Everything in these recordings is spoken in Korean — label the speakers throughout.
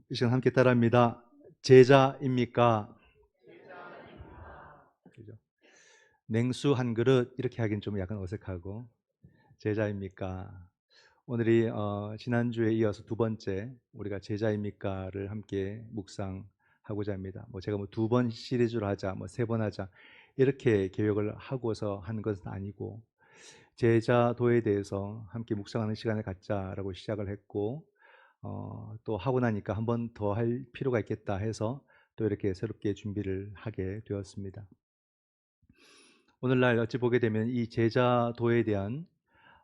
Speaker 1: 이 시간 함께 따라합니다. 제자입니까? 그죠? 냉수 한 그릇 이렇게 하긴 좀 약간 어색하고 제자입니까? 오늘이 지난주에 이어서 두 번째 우리가 제자입니까를 함께 묵상하고자 합니다. 제가 두 번 시리즈로 하자, 세 번 하자 이렇게 계획을 하고서 한 것은 아니고 제자도에 대해서 함께 묵상하는 시간을 갖자라고 시작을 했고 또 하고 나니까 한 번 더 할 필요가 있겠다 해서 또 이렇게 새롭게 준비를 하게 되었습니다. 오늘날 어찌 보게 되면 이 제자도에 대한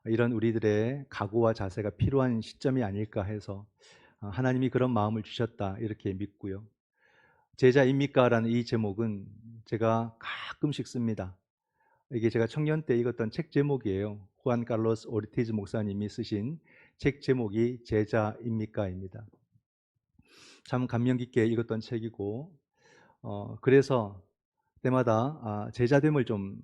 Speaker 1: 이런 우리들의 각오와 자세가 필요한 시점이 아닐까 해서 하나님이 그런 마음을 주셨다 이렇게 믿고요. 제자입니까? 라는 이 제목은 제가 가끔씩 씁니다. 이게 제가 청년 때 읽었던 책 제목이에요. 후안 칼로스 오르티즈 목사님이 쓰신 책 제목이 제자입니까입니다. 참 감명 깊게 읽었던 책이고 그래서 때마다 제자됨을 좀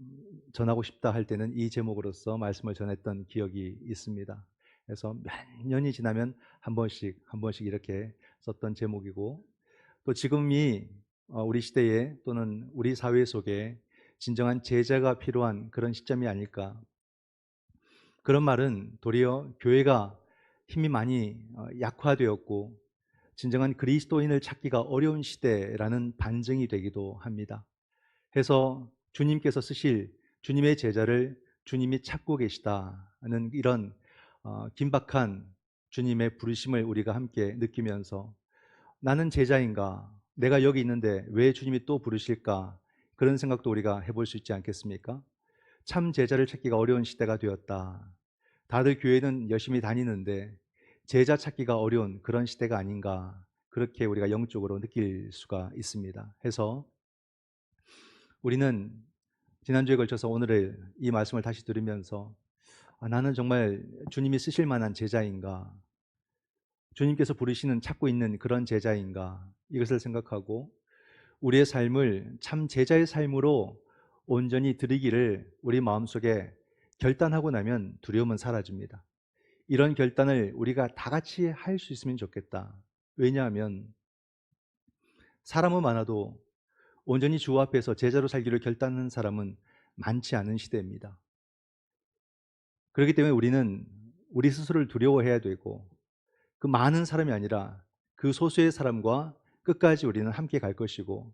Speaker 1: 전하고 싶다 할 때는 이 제목으로서 말씀을 전했던 기억이 있습니다. 그래서 몇 년이 지나면 한 번씩 이렇게 썼던 제목이고 또 지금이 우리 시대에 또는 우리 사회 속에 진정한 제자가 필요한 그런 시점이 아닐까. 그런 말은 도리어 교회가 힘이 많이 약화되었고 진정한 그리스도인을 찾기가 어려운 시대라는 반증이 되기도 합니다. 해서 주님께서 쓰실 주님의 제자를 주님이 찾고 계시다는 이런 긴박한 주님의 부르심을 우리가 함께 느끼면서 나는 제자인가? 내가 여기 있는데 왜 주님이 또 부르실까? 그런 생각도 우리가 해볼 수 있지 않겠습니까? 참 제자를 찾기가 어려운 시대가 되었다. 다들 교회는 열심히 다니는데 제자 찾기가 어려운 그런 시대가 아닌가, 그렇게 우리가 영적으로 느낄 수가 있습니다. 해서 우리는 지난주에 걸쳐서 오늘의 이 말씀을 다시 들으면서 나는 정말 주님이 쓰실 만한 제자인가, 주님께서 부르시는 찾고 있는 그런 제자인가, 이것을 생각하고 우리의 삶을 참 제자의 삶으로 온전히 드리기를 우리 마음속에 결단하고 나면 두려움은 사라집니다. 이런 결단을 우리가 다 같이 할 수 있으면 좋겠다. 왜냐하면 사람은 많아도 온전히 주 앞에서 제자로 살기를 결단하는 사람은 많지 않은 시대입니다. 그렇기 때문에 우리는 우리 스스로를 두려워해야 되고 그 많은 사람이 아니라 그 소수의 사람과 끝까지 우리는 함께 갈 것이고,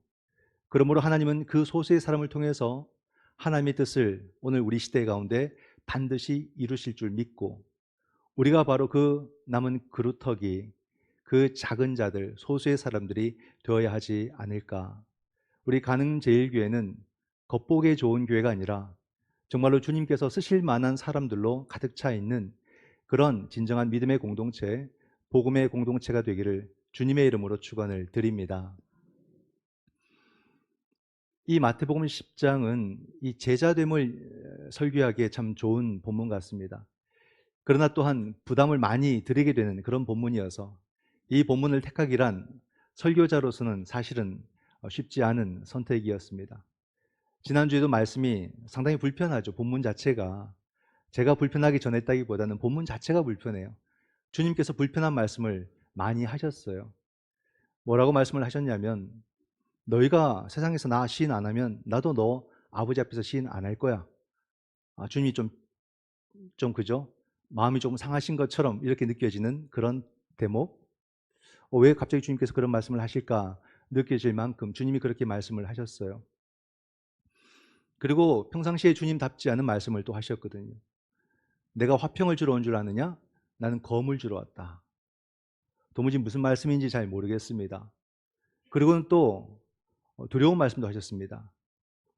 Speaker 1: 그러므로 하나님은 그 소수의 사람을 통해서 하나님의 뜻을 오늘 우리 시대 가운데 반드시 이루실 줄 믿고 우리가 바로 그 남은 그루터기, 그 작은 자들, 소수의 사람들이 되어야 하지 않을까. 우리 가능제일교회는 겉보기에 좋은 교회가 아니라 정말로 주님께서 쓰실 만한 사람들로 가득 차 있는 그런 진정한 믿음의 공동체, 복음의 공동체가 되기를 주님의 이름으로 축원을 드립니다. 이 마태복음 10장은 이 제자됨을 설교하기에 참 좋은 본문 같습니다. 그러나 또한 부담을 많이 드리게 되는 그런 본문이어서 이 본문을 택하기란 설교자로서는 사실은 쉽지 않은 선택이었습니다. 지난주에도 말씀이 상당히 불편하죠. 본문 자체가 제가 불편하기 전했다기보다는 본문 자체가 불편해요. 주님께서 불편한 말씀을 많이 하셨어요. 뭐라고 말씀을 하셨냐면 너희가 세상에서 나 시인 안 하면 나도 너 아버지 앞에서 시인 안 할 거야. 주님이 좀 그죠? 마음이 조금 상하신 것처럼 이렇게 느껴지는 그런 대목. 왜 갑자기 주님께서 그런 말씀을 하실까 느껴질 만큼 주님이 그렇게 말씀을 하셨어요. 그리고 평상시에 주님답지 않은 말씀을 또 하셨거든요. 내가 화평을 주러 온 줄 아느냐? 나는 검을 주러 왔다. 도무지 무슨 말씀인지 잘 모르겠습니다. 그리고는 또 두려운 말씀도 하셨습니다.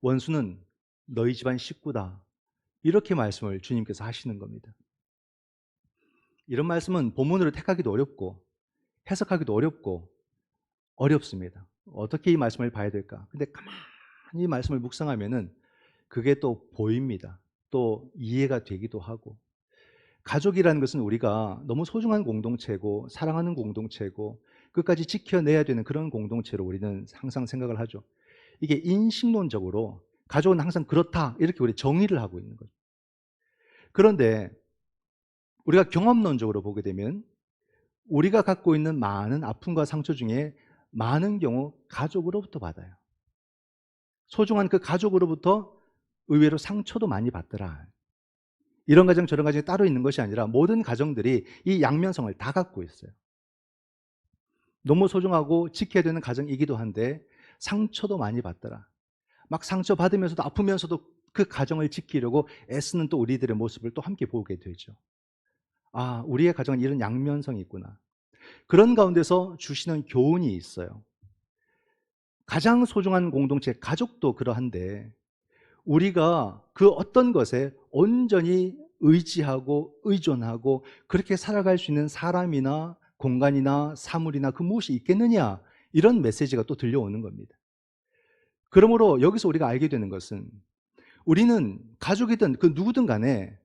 Speaker 1: 원수는 너희 집안 식구다. 이렇게 말씀을 주님께서 하시는 겁니다. 이런 말씀은 본문으로 택하기도 어렵고 해석하기도 어렵고 어렵습니다. 어떻게 이 말씀을 봐야 될까? 근데 가만히 말씀을 묵상하면은 그게 또 보입니다. 또 이해가 되기도 하고, 가족이라는 것은 우리가 너무 소중한 공동체고 사랑하는 공동체고 끝까지 지켜내야 되는 그런 공동체로 우리는 항상 생각을 하죠. 이게 인식론적으로 가족은 항상 그렇다 이렇게 우리 정의를 하고 있는 거죠. 그런데 우리가 경험론적으로 보게 되면 우리가 갖고 있는 많은 아픔과 상처 중에 많은 경우 가족으로부터 받아요. 소중한 그 가족으로부터 의외로 상처도 많이 받더라. 이런 가정 저런 가정이 따로 있는 것이 아니라 모든 가정들이 이 양면성을 다 갖고 있어요. 너무 소중하고 지켜야 되는 가정이기도 한데 상처도 많이 받더라. 막 상처 받으면서도 아프면서도 그 가정을 지키려고 애쓰는 또 우리들의 모습을 또 함께 보게 되죠. 아, 우리의 가정은 이런 양면성이 있구나. 그런 가운데서 주시는 교훈이 있어요. 가장 소중한 공동체, 가족도 그러한데 우리가 그 어떤 것에 온전히 의지하고 의존하고 그렇게 살아갈 수 있는 사람이나 공간이나 사물이나 그 무엇이 있겠느냐, 이런 메시지가 또 들려오는 겁니다. 그러므로 여기서 우리가 알게 되는 것은 우리는 가족이든 그 누구든 간에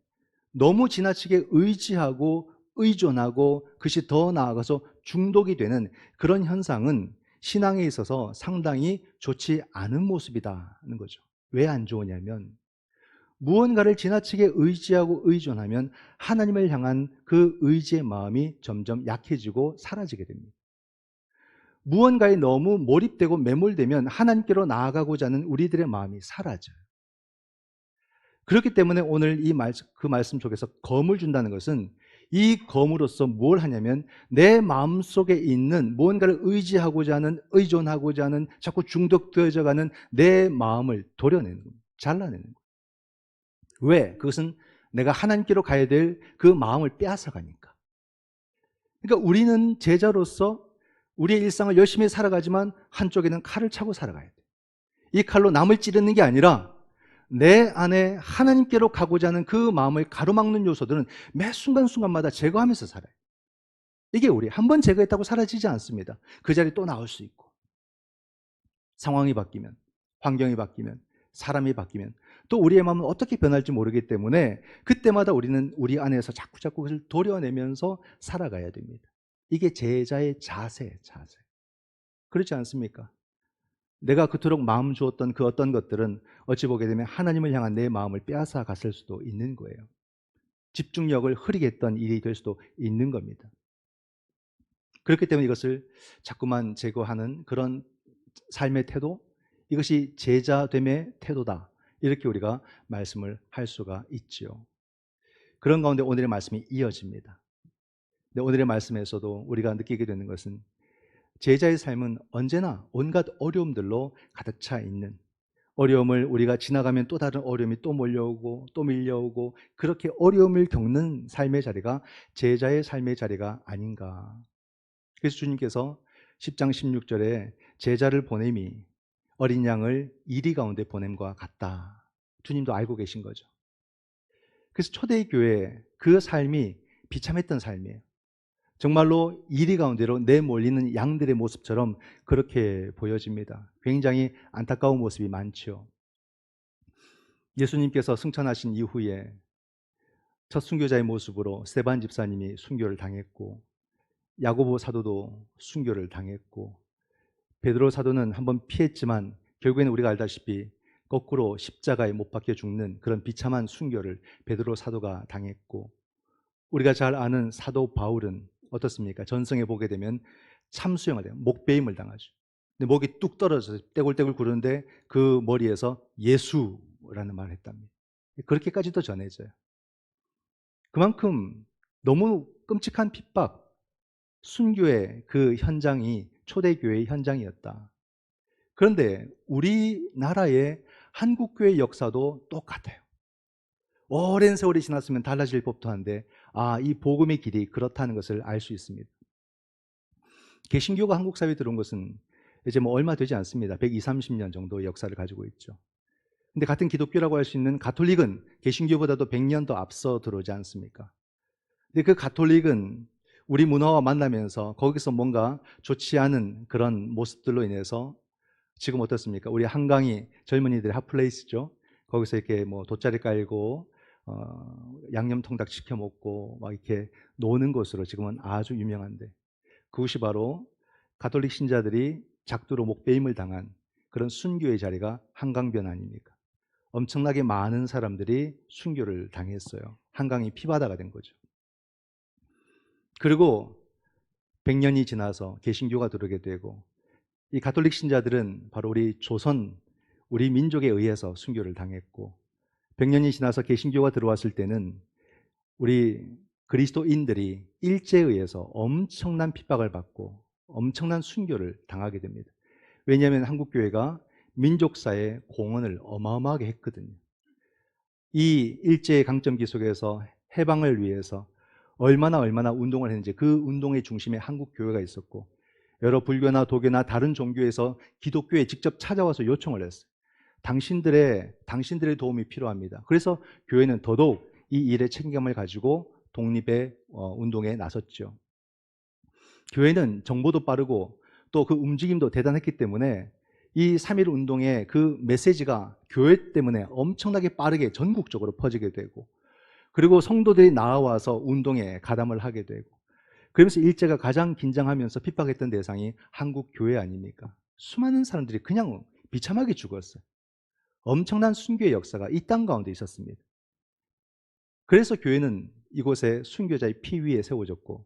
Speaker 1: 너무 지나치게 의지하고 의존하고 그것이 더 나아가서 중독이 되는 그런 현상은 신앙에 있어서 상당히 좋지 않은 모습이다는 거죠. 왜 안 좋으냐면 무언가를 지나치게 의지하고 의존하면 하나님을 향한 그 의지의 마음이 점점 약해지고 사라지게 됩니다. 무언가에 너무 몰입되고 매몰되면 하나님께로 나아가고자 하는 우리들의 마음이 사라져요. 그렇기 때문에 오늘 그 말씀 속에서 검을 준다는 것은 이 검으로서 뭘 하냐면 내 마음속에 있는 무언가를 의지하고자 하는, 의존하고자 하는, 자꾸 중독되어져 가는 내 마음을 도려내는 겁니다. 잘라내는 거예요. 왜? 그것은 내가 하나님께로 가야 될 그 마음을 빼앗아 가니까. 그러니까 우리는 제자로서 우리의 일상을 열심히 살아가지만 한쪽에는 칼을 차고 살아가야 돼요. 이 칼로 남을 찌르는 게 아니라 내 안에 하나님께로 가고자 하는 그 마음을 가로막는 요소들은 매 순간순간마다 제거하면서 살아요. 이게 우리 한 번 제거했다고 사라지지 않습니다. 그 자리에 또 나올 수 있고, 상황이 바뀌면, 환경이 바뀌면, 사람이 바뀌면 또 우리의 마음은 어떻게 변할지 모르기 때문에 그때마다 우리는 우리 안에서 자꾸 그것을 도려내면서 살아가야 됩니다. 이게 제자의 자세. 그렇지 않습니까? 내가 그토록 마음 주었던 그 어떤 것들은 어찌 보게 되면 하나님을 향한 내 마음을 빼앗아 갔을 수도 있는 거예요. 집중력을 흐리게 했던 일이 될 수도 있는 겁니다. 그렇기 때문에 이것을 자꾸만 제거하는 그런 삶의 태도, 이것이 제자됨의 태도다, 이렇게 우리가 말씀을 할 수가 있지요. 그런 가운데 오늘의 말씀이 이어집니다. 근데 오늘의 말씀에서도 우리가 느끼게 되는 것은 제자의 삶은 언제나 온갖 어려움들로 가득 차 있는, 어려움을 우리가 지나가면 또 다른 어려움이 또 몰려오고 또 밀려오고, 그렇게 어려움을 겪는 삶의 자리가 제자의 삶의 자리가 아닌가. 그래서 주님께서 10장 16절에 제자를 보냄이 어린 양을 이리 가운데 보냄과 같다. 주님도 알고 계신 거죠. 그래서 초대교회 그 삶이 비참했던 삶이에요. 정말로 이리 가운데로 내몰리는 양들의 모습처럼 그렇게 보여집니다. 굉장히 안타까운 모습이 많죠. 예수님께서 승천하신 이후에 첫 순교자의 모습으로 스데반 집사님이 순교를 당했고, 야고보 사도도 순교를 당했고, 베드로 사도는 한번 피했지만 결국에는 우리가 알다시피 거꾸로 십자가에 못 박혀 죽는 그런 비참한 순교를 베드로 사도가 당했고, 우리가 잘 아는 사도 바울은 어떻습니까? 전성에 보게 되면 참수형을 해요. 목베임을 당하죠. 근데 목이 뚝 떨어져서 떼굴떼굴 구르는데 그 머리에서 예수라는 말을 했답니다. 그렇게까지도 전해져요. 그만큼 너무 끔찍한 핍박, 순교의 그 현장이 초대교회의 현장이었다. 그런데 우리나라의 한국교회 역사도 똑같아요. 오랜 세월이 지났으면 달라질 법도 한데, 이 복음의 길이 그렇다는 것을 알 수 있습니다. 개신교가 한국 사회에 들어온 것은 이제 뭐 얼마 되지 않습니다. 120, 30년 정도의 역사를 가지고 있죠. 근데 같은 기독교라고 할 수 있는 가톨릭은 개신교보다도 100년 더 앞서 들어오지 않습니까? 근데 그 가톨릭은 우리 문화와 만나면서 거기서 뭔가 좋지 않은 그런 모습들로 인해서 지금 어떻습니까? 우리 한강이 젊은이들의 핫플레이스죠. 거기서 이렇게 뭐 돗자리 깔고 양념 통닭 시켜 먹고 막 이렇게 노는 곳으로 지금은 아주 유명한데, 그것이 바로 가톨릭 신자들이 작두로 목베임을 당한 그런 순교의 자리가 한강변 아닙니까? 엄청나게 많은 사람들이 순교를 당했어요. 한강이 피바다가 된 거죠. 그리고 100년이 지나서 개신교가 들어오게 되고, 이 가톨릭 신자들은 바로 우리 조선, 우리 민족에 의해서 순교를 당했고, 100년이 지나서 개신교가 들어왔을 때는 우리 그리스도인들이 일제에 의해서 엄청난 핍박을 받고 엄청난 순교를 당하게 됩니다. 왜냐하면 한국교회가 민족사의 공헌을 어마어마하게 했거든요. 이 일제의 강점기 속에서 해방을 위해서 얼마나 운동을 했는지, 그 운동의 중심에 한국교회가 있었고, 여러 불교나 도교나 다른 종교에서 기독교에 직접 찾아와서 요청을 했어요. 당신들의 도움이 필요합니다. 그래서 교회는 더더욱 이 일의 책임감을 가지고 독립의 운동에 나섰죠. 교회는 정보도 빠르고 또 그 움직임도 대단했기 때문에 이 3.1 운동의 그 메시지가 교회 때문에 엄청나게 빠르게 전국적으로 퍼지게 되고, 그리고 성도들이 나와서 운동에 가담을 하게 되고, 그러면서 일제가 가장 긴장하면서 핍박했던 대상이 한국 교회 아닙니까? 수많은 사람들이 그냥 비참하게 죽었어요. 엄청난 순교의 역사가 이 땅 가운데 있었습니다. 그래서 교회는 이곳에 순교자의 피 위에 세워졌고,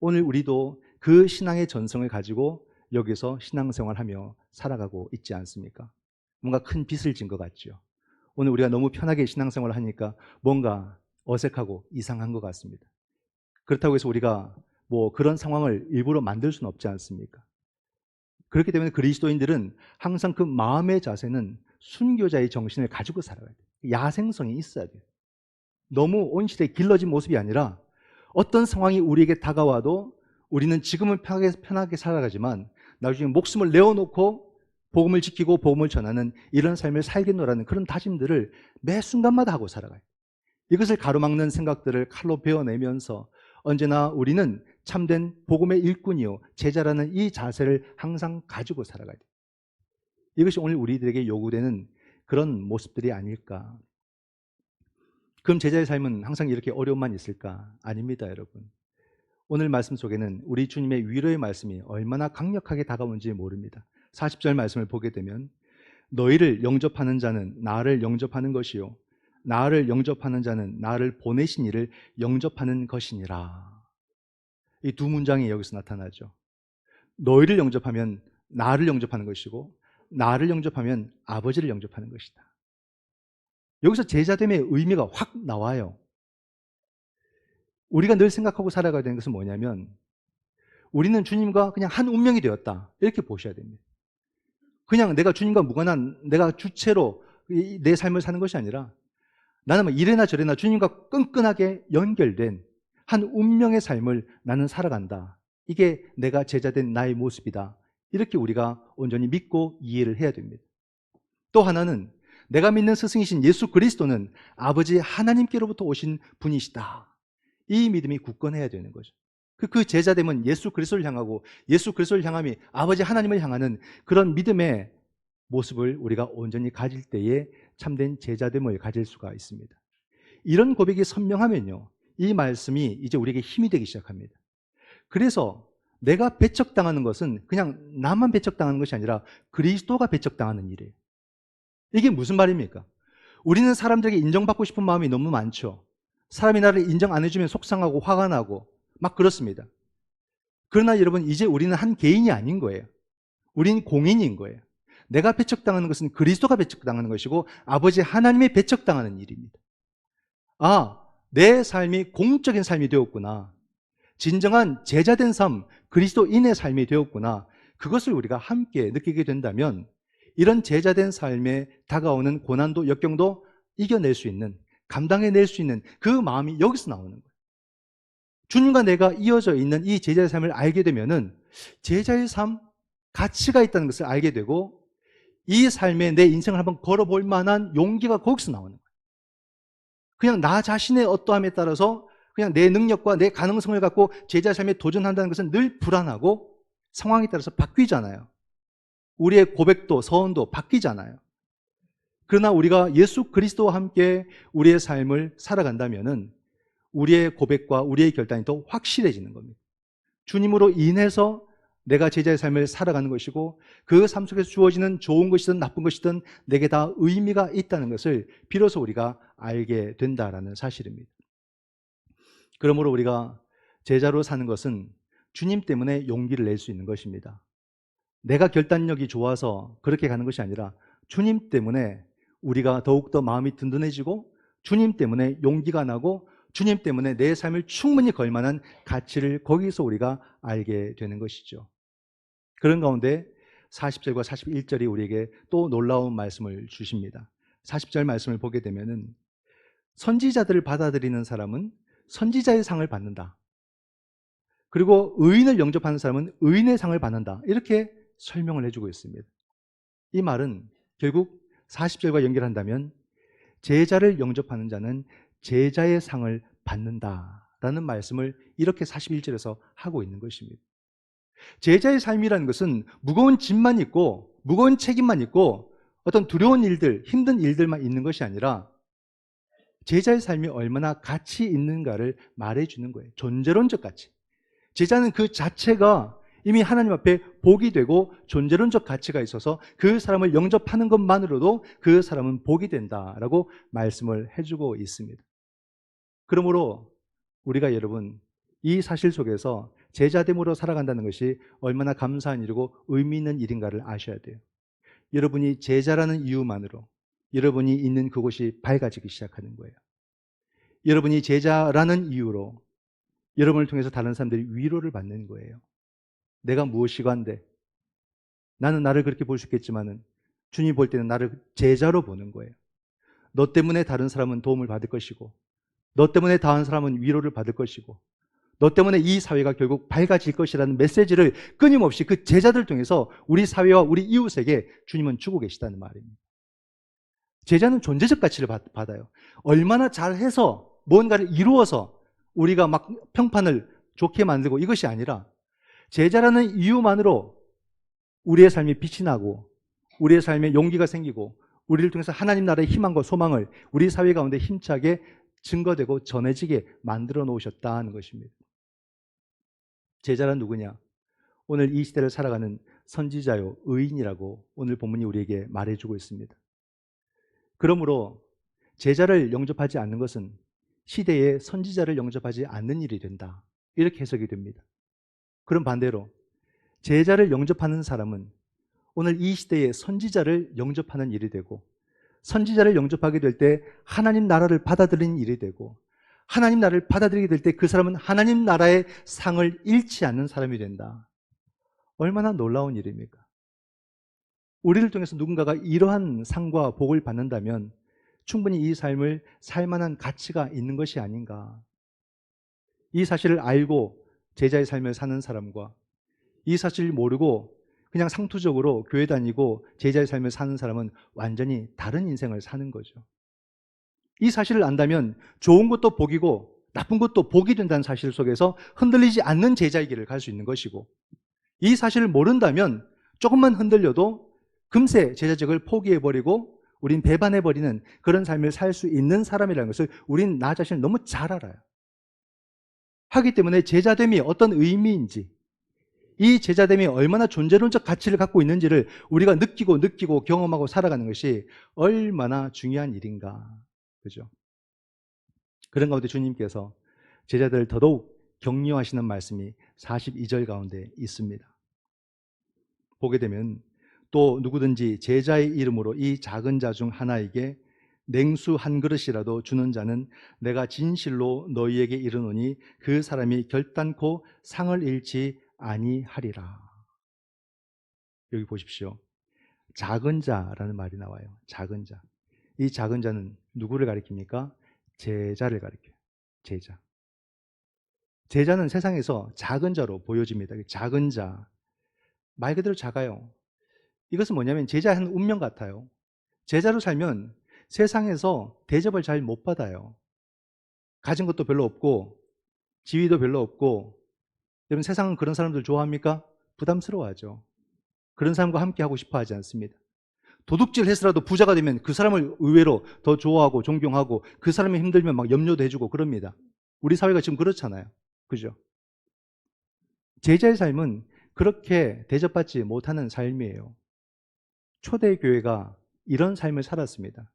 Speaker 1: 오늘 우리도 그 신앙의 전성을 가지고 여기서 신앙생활하며 살아가고 있지 않습니까? 뭔가 큰 빚을 진 것 같죠. 오늘 우리가 너무 편하게 신앙생활을 하니까 뭔가 어색하고 이상한 것 같습니다. 그렇다고 해서 우리가 뭐 그런 상황을 일부러 만들 수는 없지 않습니까? 그렇기 때문에 그리스도인들은 항상 그 마음의 자세는 순교자의 정신을 가지고 살아야 돼요. 야생성이 있어야 돼요. 너무 온실에 길러진 모습이 아니라 어떤 상황이 우리에게 다가와도 우리는 지금은 편하게 살아가지만 나중에 목숨을 내어놓고 복음을 지키고 복음을 전하는 이런 삶을 살겠노라는 그런 다짐들을 매 순간마다 하고 살아가요. 이것을 가로막는 생각들을 칼로 베어내면서 언제나 우리는 참된 복음의 일꾼이요 제자라는 이 자세를 항상 가지고 살아가야 돼요. 이것이 오늘 우리들에게 요구되는 그런 모습들이 아닐까. 그럼 제자의 삶은 항상 이렇게 어려움만 있을까? 아닙니다, 여러분. 오늘 말씀 속에는 우리 주님의 위로의 말씀이 얼마나 강력하게 다가오는지 모릅니다. 40절 말씀을 보게 되면 너희를 영접하는 자는 나를 영접하는 것이요 나를 영접하는 자는 나를 보내신 이를 영접하는 것이니라. 이 두 문장이 여기서 나타나죠. 너희를 영접하면 나를 영접하는 것이고 나를 영접하면 아버지를 영접하는 것이다. 여기서 제자됨의 의미가 확 나와요. 우리가 늘 생각하고 살아가야 되는 것은 뭐냐면 우리는 주님과 그냥 한 운명이 되었다. 이렇게 보셔야 됩니다. 그냥 내가 주님과 무관한 내가 주체로 내 삶을 사는 것이 아니라 나는 뭐 이래나 저래나 주님과 끈끈하게 연결된 한 운명의 삶을 나는 살아간다. 이게 내가 제자된 나의 모습이다. 이렇게 우리가 온전히 믿고 이해를 해야 됩니다. 또 하나는 내가 믿는 스승이신 예수 그리스도는 아버지 하나님께로부터 오신 분이시다. 이 믿음이 굳건해야 되는 거죠. 그 제자됨은 예수 그리스도를 향하고 예수 그리스도를 향함이 아버지 하나님을 향하는 그런 믿음의 모습을 우리가 온전히 가질 때에 참된 제자됨을 가질 수가 있습니다. 이런 고백이 선명하면요, 이 말씀이 이제 우리에게 힘이 되기 시작합니다. 그래서 내가 배척당하는 것은 그냥 나만 배척당하는 것이 아니라 그리스도가 배척당하는 일이에요. 이게 무슨 말입니까? 우리는 사람들에게 인정받고 싶은 마음이 너무 많죠. 사람이 나를 인정 안 해주면 속상하고 화가 나고 막 그렇습니다. 그러나 여러분, 이제 우리는 한 개인이 아닌 거예요. 우린 공인인 거예요. 내가 배척당하는 것은 그리스도가 배척당하는 것이고 아버지 하나님의 배척당하는 일입니다. 아, 내 삶이 공적인 삶이 되었구나. 진정한 제자된 삶, 그리스도인의 삶이 되었구나. 그것을 우리가 함께 느끼게 된다면 이런 제자된 삶에 다가오는 고난도 역경도 이겨낼 수 있는, 감당해낼 수 있는 그 마음이 여기서 나오는 거예요. 주님과 내가 이어져 있는 이 제자의 삶을 알게 되면은 제자의 삶, 가치가 있다는 것을 알게 되고 이 삶에 내 인생을 한번 걸어볼 만한 용기가 거기서 나오는 거예요. 그냥 나 자신의 어떠함에 따라서 그냥 내 능력과 내 가능성을 갖고 제자의 삶에 도전한다는 것은 늘 불안하고 상황에 따라서 바뀌잖아요. 우리의 고백도 서원도 바뀌잖아요. 그러나 우리가 예수 그리스도와 함께 우리의 삶을 살아간다면은 우리의 고백과 우리의 결단이 더 확실해지는 겁니다. 주님으로 인해서 내가 제자의 삶을 살아가는 것이고 그 삶 속에서 주어지는 좋은 것이든 나쁜 것이든 내게 다 의미가 있다는 것을 비로소 우리가 알게 된다라는 사실입니다. 그러므로 우리가 제자로 사는 것은 주님 때문에 용기를 낼 수 있는 것입니다. 내가 결단력이 좋아서 그렇게 가는 것이 아니라 주님 때문에 우리가 더욱더 마음이 든든해지고 주님 때문에 용기가 나고 주님 때문에 내 삶을 충분히 걸 만한 가치를 거기서 우리가 알게 되는 것이죠. 그런 가운데 40절과 41절이 우리에게 또 놀라운 말씀을 주십니다. 40절 말씀을 보게 되면은 선지자들을 받아들이는 사람은 선지자의 상을 받는다. 그리고 의인을 영접하는 사람은 의인의 상을 받는다. 이렇게 설명을 해주고 있습니다. 이 말은 결국 40절과 연결한다면 제자를 영접하는 자는 제자의 상을 받는다라는 말씀을 이렇게 41절에서 하고 있는 것입니다. 제자의 삶이라는 것은 무거운 짐만 있고 무거운 책임만 있고 어떤 두려운 일들, 힘든 일들만 있는 것이 아니라 제자의 삶이 얼마나 가치 있는가를 말해주는 거예요. 존재론적 가치. 제자는 그 자체가 이미 하나님 앞에 복이 되고 존재론적 가치가 있어서 그 사람을 영접하는 것만으로도 그 사람은 복이 된다라고 말씀을 해주고 있습니다. 그러므로 우리가 여러분 이 사실 속에서 제자됨으로 살아간다는 것이 얼마나 감사한 일이고 의미 있는 일인가를 아셔야 돼요. 여러분이 제자라는 이유만으로 여러분이 있는 그곳이 밝아지기 시작하는 거예요. 여러분이 제자라는 이유로 여러분을 통해서 다른 사람들이 위로를 받는 거예요. 내가 무엇이간데 나는 나를 그렇게 볼 수 있겠지만은 주님이 볼 때는 나를 제자로 보는 거예요. 너 때문에 다른 사람은 도움을 받을 것이고 너 때문에 다른 사람은 위로를 받을 것이고 너 때문에 이 사회가 결국 밝아질 것이라는 메시지를 끊임없이 그 제자들을 통해서 우리 사회와 우리 이웃에게 주님은 주고 계시다는 말입니다. 제자는 존재적 가치를 받아요. 얼마나 잘해서 뭔가를 이루어서 우리가 막 평판을 좋게 만들고 이것이 아니라 제자라는 이유만으로 우리의 삶이 빛이 나고 우리의 삶에 용기가 생기고 우리를 통해서 하나님 나라의 희망과 소망을 우리 사회 가운데 힘차게 증거되고 전해지게 만들어 놓으셨다는 것입니다. 제자란 누구냐? 오늘 이 시대를 살아가는 선지자요, 의인이라고 오늘 본문이 우리에게 말해주고 있습니다. 그러므로 제자를 영접하지 않는 것은 시대에 선지자를 영접하지 않는 일이 된다. 이렇게 해석이 됩니다. 그럼 반대로 제자를 영접하는 사람은 오늘 이 시대에 선지자를 영접하는 일이 되고 선지자를 영접하게 될 때 하나님 나라를 받아들이는 일이 되고 하나님 나라를 받아들이게 될 때 그 사람은 하나님 나라의 상을 잃지 않는 사람이 된다. 얼마나 놀라운 일입니까? 우리를 통해서 누군가가 이러한 상과 복을 받는다면 충분히 이 삶을 살만한 가치가 있는 것이 아닌가. 이 사실을 알고 제자의 삶을 사는 사람과 이 사실을 모르고 그냥 상투적으로 교회 다니고 제자의 삶을 사는 사람은 완전히 다른 인생을 사는 거죠. 이 사실을 안다면 좋은 것도 복이고 나쁜 것도 복이 된다는 사실 속에서 흔들리지 않는 제자의 길을 갈 수 있는 것이고 이 사실을 모른다면 조금만 흔들려도 금세 제자직을 포기해버리고 우린 배반해버리는 그런 삶을 살 수 있는 사람이라는 것을 우린 나 자신을 너무 잘 알아요. 하기 때문에 제자됨이 어떤 의미인지 이 제자됨이 얼마나 존재론적 가치를 갖고 있는지를 우리가 느끼고 경험하고 살아가는 것이 얼마나 중요한 일인가. 그죠? 그런 가운데 주님께서 제자들을 더더욱 격려하시는 말씀이 42절 가운데 있습니다. 보게 되면 또 누구든지 제자의 이름으로 이 작은 자 중 하나에게 냉수 한 그릇이라도 주는 자는 내가 진실로 너희에게 이르노니 그 사람이 결단코 상을 잃지 아니하리라. 여기 보십시오. 작은 자라는 말이 나와요. 작은 자. 이 작은 자는 누구를 가리킵니까? 제자를 가리켜요. 제자. 제자는 세상에서 작은 자로 보여집니다. 작은 자. 말 그대로 작아요. 이것은 뭐냐면 제자의 한 운명 같아요. 제자로 살면 세상에서 대접을 잘 못 받아요. 가진 것도 별로 없고 지위도 별로 없고 여러분 세상은 그런 사람들 좋아합니까? 부담스러워하죠. 그런 사람과 함께 하고 싶어 하지 않습니다. 도둑질 해서라도 부자가 되면 그 사람을 의외로 더 좋아하고 존경하고 그 사람이 힘들면 막 염려도 해주고 그럽니다. 우리 사회가 지금 그렇잖아요. 그죠? 제자의 삶은 그렇게 대접받지 못하는 삶이에요. 초대교회가 이런 삶을 살았습니다.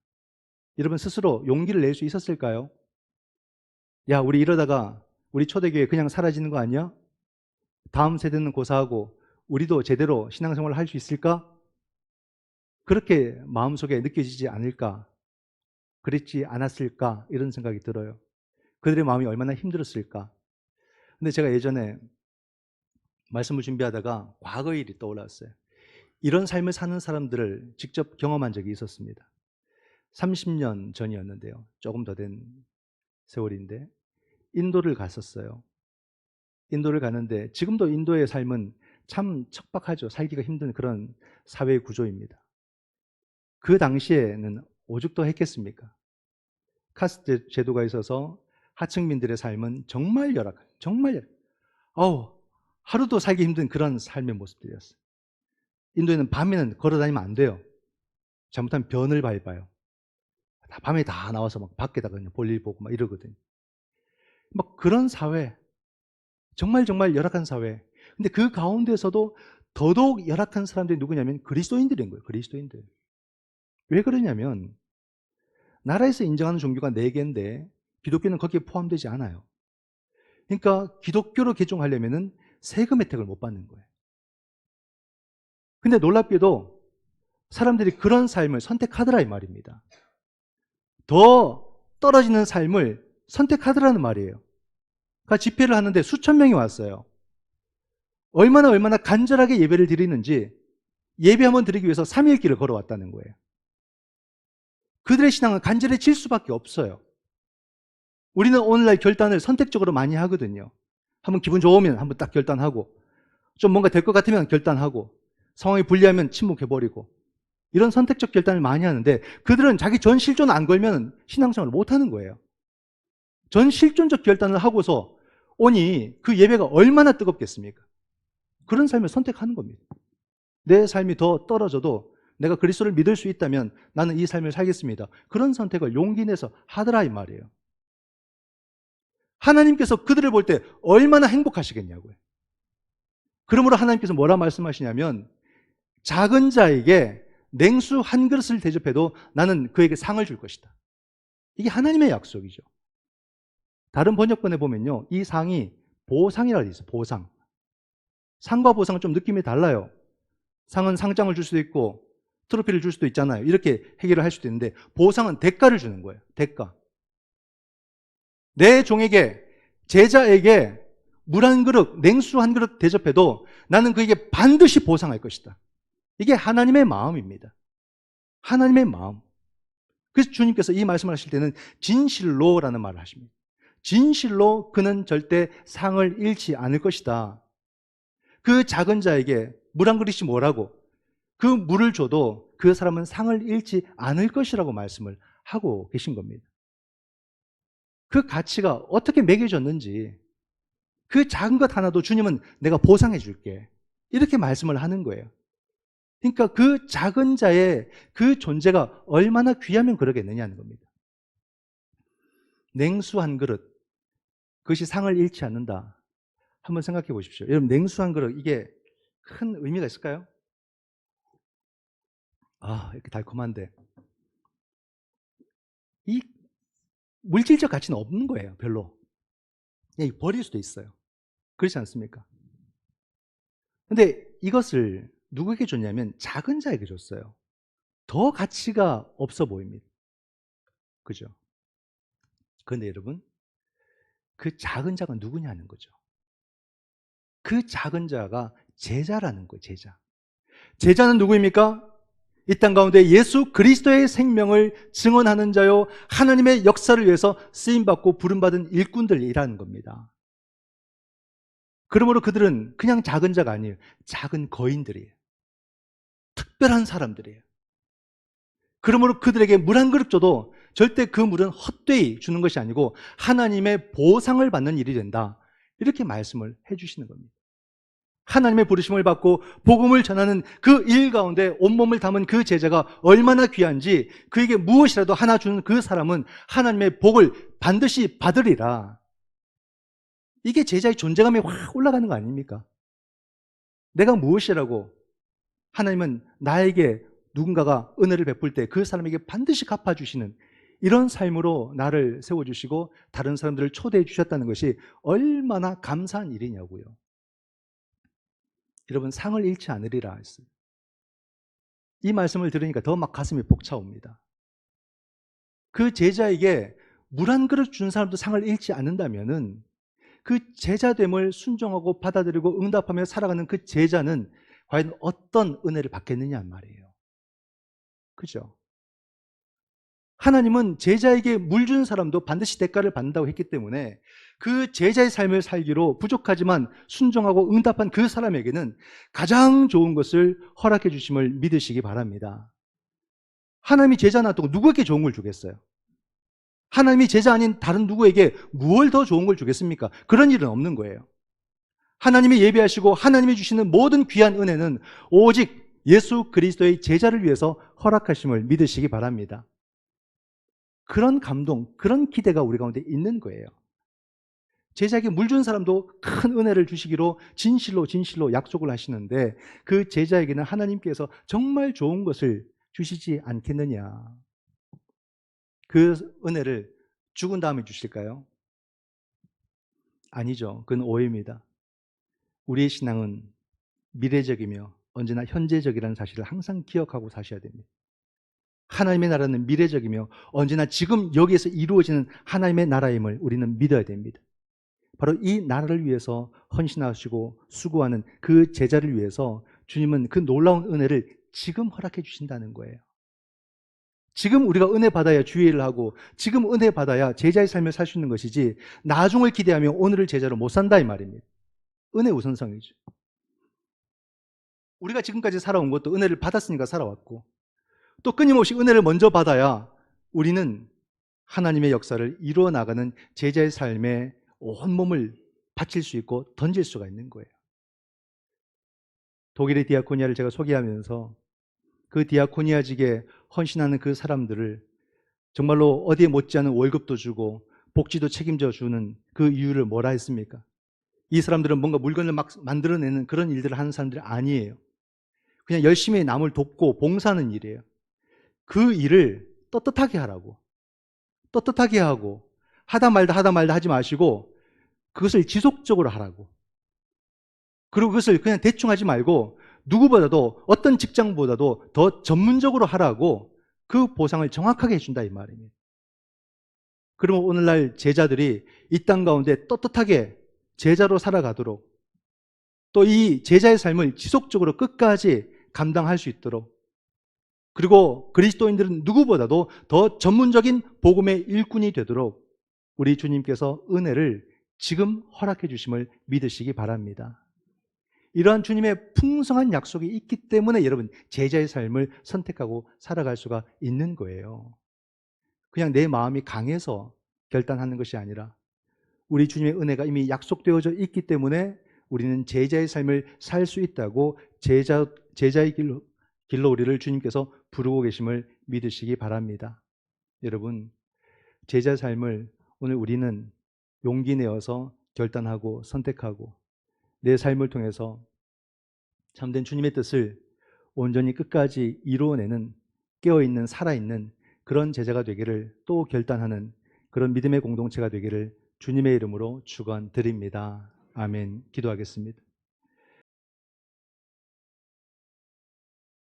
Speaker 1: 여러분 스스로 용기를 낼 수 있었을까요? 야, 우리 이러다가 우리 초대교회 그냥 사라지는 거 아니야? 다음 세대는 고사하고 우리도 제대로 신앙생활을 할 수 있을까? 그렇게 마음속에 느껴지지 않을까? 그랬지 않았을까? 이런 생각이 들어요. 그들의 마음이 얼마나 힘들었을까? 근데 제가 예전에 말씀을 준비하다가 과거의 일이 떠올랐어요. 이런 삶을 사는 사람들을 직접 경험한 적이 있었습니다. 30년 전이었는데요. 조금 더 된 세월인데 인도를 갔었어요. 인도를 가는데 지금도 인도의 삶은 참 척박하죠. 살기가 힘든 그런 사회 구조입니다. 그 당시에는 오죽도 했겠습니까? 카스트 제도가 있어서 하층민들의 삶은 정말 열악한, 하루도 살기 힘든 그런 삶의 모습들이었어요. 인도에는 밤에는 걸어 다니면 안 돼요. 잘못하면 변을 밟아요. 밤에 다 나와서 막 밖에다가 그냥 볼일 보고 막 이러거든요. 막 그런 사회, 정말 열악한 사회. 근데 그 가운데서도 더더욱 열악한 사람들이 누구냐면 그리스도인들인 거예요. 그리스도인들. 왜 그러냐면 나라에서 인정하는 종교가 4개인데 기독교는 거기에 포함되지 않아요. 그러니까 기독교로 개종하려면 세금 혜택을 못 받는 거예요. 근데 놀랍게도 사람들이 그런 삶을 선택하더라 이 말입니다. 더 떨어지는 삶을 선택하더라는 말이에요. 그러니까 집회를 하는데 수천 명이 왔어요. 얼마나 간절하게 예배를 드리는지 예배 한번 드리기 위해서 3일 길을 걸어왔다는 거예요. 그들의 신앙은 간절해질 수밖에 없어요. 우리는 오늘날 결단을 선택적으로 많이 하거든요. 한번 기분 좋으면 한번 딱 결단하고 좀 뭔가 될 것 같으면 결단하고 상황이 불리하면 침묵해버리고 이런 선택적 결단을 많이 하는데 그들은 자기 전 실존 안 걸면 신앙생활을 못하는 거예요. 전 실존적 결단을 하고서 오니 그 예배가 얼마나 뜨겁겠습니까? 그런 삶을 선택하는 겁니다. 내 삶이 더 떨어져도 내가 그리스도를 믿을 수 있다면 나는 이 삶을 살겠습니다. 그런 선택을 용기 내서 하더라 이 말이에요. 하나님께서 그들을 볼 때 얼마나 행복하시겠냐고요. 그러므로 하나님께서 뭐라 말씀하시냐면 작은 자에게 냉수 한 그릇을 대접해도 나는 그에게 상을 줄 것이다. 이게 하나님의 약속이죠. 다른 번역본에 보면요. 이 상이 보상이라고 되어 있어요. 보상. 상과 보상은 좀 느낌이 달라요. 상은 상장을 줄 수도 있고 트로피를 줄 수도 있잖아요. 이렇게 해결을 할 수도 있는데 보상은 대가를 주는 거예요. 대가. 내 종에게, 제자에게 물 한 그릇, 냉수 한 그릇 대접해도 나는 그에게 반드시 보상할 것이다. 이게 하나님의 마음입니다. 하나님의 마음. 그래서 주님께서 이 말씀을 하실 때는 진실로라는 말을 하십니다. 진실로 그는 절대 상을 잃지 않을 것이다. 그 작은 자에게 물 한 그릇이 뭐라고? 그 물을 줘도 그 사람은 상을 잃지 않을 것이라고 말씀을 하고 계신 겁니다. 그 가치가 어떻게 매겨졌는지 그 작은 것 하나도 주님은 내가 보상해 줄게. 이렇게 말씀을 하는 거예요. 그러니까 그 작은 자의 그 존재가 얼마나 귀하면 그러겠느냐는 겁니다. 냉수 한 그릇, 그것이 상을 잃지 않는다. 한번 생각해 보십시오. 여러분, 냉수 한 그릇, 이게 큰 의미가 있을까요? 이렇게 달콤한데. 이 물질적 가치는 없는 거예요, 별로. 그냥 버릴 수도 있어요. 그렇지 않습니까? 근데 이것을 누구에게 줬냐면 작은 자에게 줬어요. 더 가치가 없어 보입니다. 그죠? 그런데 여러분, 그 작은 자가 누구냐는 거죠. 그 작은 자가 제자라는 거예요, 제자. 제자는 누구입니까? 이 땅 가운데 예수 그리스도의 생명을 증언하는 자요, 하나님의 역사를 위해서 쓰임받고 부름받은 일꾼들이라는 겁니다. 그러므로 그들은 그냥 작은 자가 아니에요. 작은 거인들이에요. 특별한 사람들이에요. 그러므로 그들에게 물 한 그릇 줘도 절대 그 물은 헛되이 주는 것이 아니고 하나님의 보상을 받는 일이 된다. 이렇게 말씀을 해주시는 겁니다. 하나님의 부르심을 받고 복음을 전하는 그 일 가운데 온몸을 담은 그 제자가 얼마나 귀한지 그에게 무엇이라도 하나 주는 그 사람은 하나님의 복을 반드시 받으리라. 이게 제자의 존재감이 확 올라가는 거 아닙니까? 내가 무엇이라고 하나님은 나에게 누군가가 은혜를 베풀 때 그 사람에게 반드시 갚아주시는 이런 삶으로 나를 세워주시고 다른 사람들을 초대해 주셨다는 것이 얼마나 감사한 일이냐고요. 여러분 상을 잃지 않으리라 했어요. 이 말씀을 들으니까 더 막 가슴이 벅차옵니다. 그 제자에게 물 한 그릇 준 사람도 상을 잃지 않는다면은 그 제자됨을 순종하고 받아들이고 응답하며 살아가는 그 제자는 과연 어떤 은혜를 받겠느냐 말이에요. 그죠? 하나님은 제자에게 물 준 사람도 반드시 대가를 받는다고 했기 때문에 그 제자의 삶을 살기로 부족하지만 순종하고 응답한 그 사람에게는 가장 좋은 것을 허락해 주심을 믿으시기 바랍니다. 하나님이 제자 놔두고 누구에게 좋은 걸 주겠어요? 하나님이 제자 아닌 다른 누구에게 무엇을 더 좋은 걸 주겠습니까? 그런 일은 없는 거예요. 하나님이 예비하시고 하나님이 주시는 모든 귀한 은혜는 오직 예수 그리스도의 제자를 위해서 허락하심을 믿으시기 바랍니다. 그런 감동, 그런 기대가 우리 가운데 있는 거예요. 제자에게 물 준 사람도 큰 은혜를 주시기로 진실로 약속을 하시는데 그 제자에게는 하나님께서 정말 좋은 것을 주시지 않겠느냐. 그 은혜를 죽은 다음에 주실까요? 아니죠. 그건 오해입니다. 우리의 신앙은 미래적이며 언제나 현재적이라는 사실을 항상 기억하고 사셔야 됩니다. 하나님의 나라는 미래적이며 언제나 지금 여기에서 이루어지는 하나님의 나라임을 우리는 믿어야 됩니다. 바로 이 나라를 위해서 헌신하시고 수고하는 그 제자를 위해서 주님은 그 놀라운 은혜를 지금 허락해 주신다는 거예요. 지금 우리가 은혜 받아야 주의 일을 하고 지금 은혜 받아야 제자의 삶을 살 수 있는 것이지 나중을 기대하며 오늘을 제자로 못 산다 이 말입니다. 은혜 우선성이죠. 우리가 지금까지 살아온 것도 은혜를 받았으니까 살아왔고 또 끊임없이 은혜를 먼저 받아야 우리는 하나님의 역사를 이루어 나가는 제자의 삶에 온몸을 바칠 수 있고 던질 수가 있는 거예요. 독일의 디아코니아를 제가 소개하면서 그 디아코니아직에 헌신하는 그 사람들을 정말로 어디에 못지않은 월급도 주고 복지도 책임져 주는 그 이유를 뭐라 했습니까? 이 사람들은 뭔가 물건을 막 만들어내는 그런 일들을 하는 사람들이 아니에요. 그냥 열심히 남을 돕고 봉사하는 일이에요. 그 일을 떳떳하게 하라고. 떳떳하게 하고 하다 말다 하지 마시고 그것을 지속적으로 하라고. 그리고 그것을 그냥 대충 하지 말고 누구보다도 어떤 직장보다도 더 전문적으로 하라고 그 보상을 정확하게 해준다 이 말입니다. 그러면 오늘날 제자들이 이 땅 가운데 떳떳하게 제자로 살아가도록 또 이 제자의 삶을 지속적으로 끝까지 감당할 수 있도록 그리고 그리스도인들은 누구보다도 더 전문적인 복음의 일꾼이 되도록 우리 주님께서 은혜를 지금 허락해 주심을 믿으시기 바랍니다. 이러한 주님의 풍성한 약속이 있기 때문에 여러분 제자의 삶을 선택하고 살아갈 수가 있는 거예요. 그냥 내 마음이 강해서 결단하는 것이 아니라 우리 주님의 은혜가 이미 약속되어져 있기 때문에 우리는 제자의 삶을 살 수 있다고 제자의 길로 우리를 주님께서 부르고 계심을 믿으시기 바랍니다. 여러분 제자의 삶을 오늘 우리는 용기 내어서 결단하고 선택하고 내 삶을 통해서 참된 주님의 뜻을 온전히 끝까지 이루어내는 깨어있는 살아있는 그런 제자가 되기를 또 결단하는 그런 믿음의 공동체가 되기를 주님의 이름으로 축원드립니다. 아멘. 기도하겠습니다.